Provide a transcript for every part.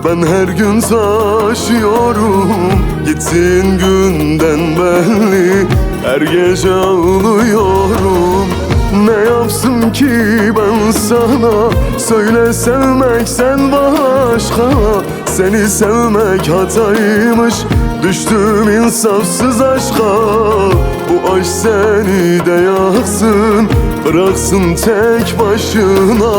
Ben her gün taşıyorum gittiğin günden belli. Her gece ağlıyorum. Ne yapsın ki ben sana? Söyle sevmeksen başka. Seni sevmek hataymış, düştüm insafsız aşka. Bu aşk seni de yaksın, bıraksın tek başına.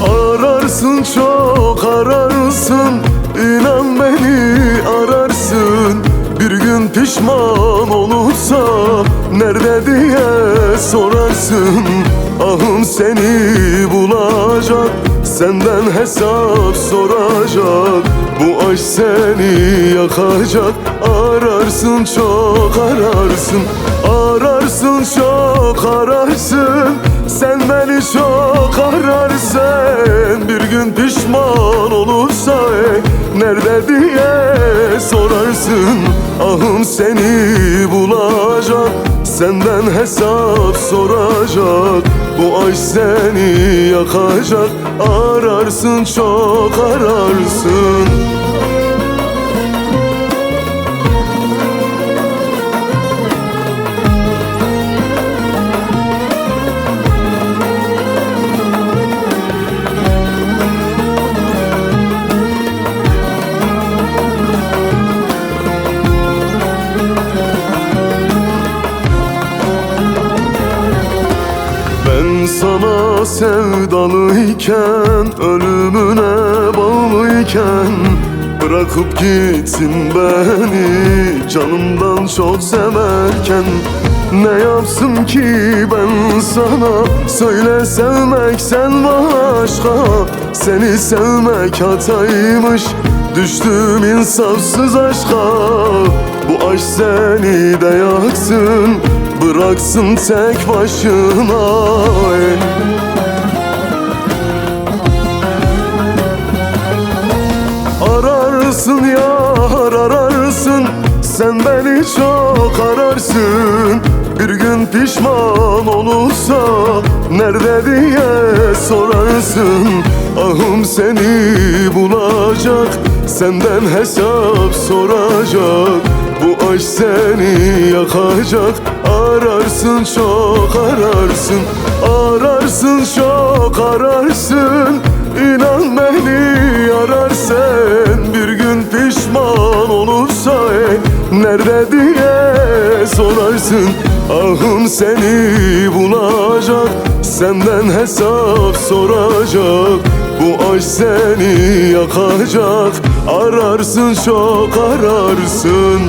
Ararsın, çok ararsın, inan beni ararsın. Bir gün pişman olursa nerede diye sorarsın. Ahım seni bulacak, senden hesap soracak. Bu aşk seni yakacak. Ararsın, çok ararsın, ararsın, çok ararsın. Sen beni çok ararsın. Bir gün pişman olursa nerede diye sorarsın. Ahım seni bulacak, senden hesap soracak. Bu aşk seni yakacak. Ararsın, çok ararsın. Ben sana sevdalıyken, ölümüne bağlıyken bırakıp gittin beni, canımdan çok severken. Ne yapsın ki ben sana? Söyle sevmeksen başka. Seni sevmek hataymış, düştüm insafsız aşka. Bu aşk seni de yaksın, bıraksın tek başına. Ararsın yar, ararsın, sen beni çok ararsın. Bir gün pişman olursa nerede diye sorarsın. Ahım seni bulacak, senden hesap soracak. Bu aşk seni yakacak. Ararsın, çok ararsın, ararsın, çok ararsın. İnan beni ararsın. Bir gün pişman olursa nerede diye sorarsın. Ahım seni bulacak, senden hesap soracak. Bu aşk seni yakacak. Ararsın, çok ararsın.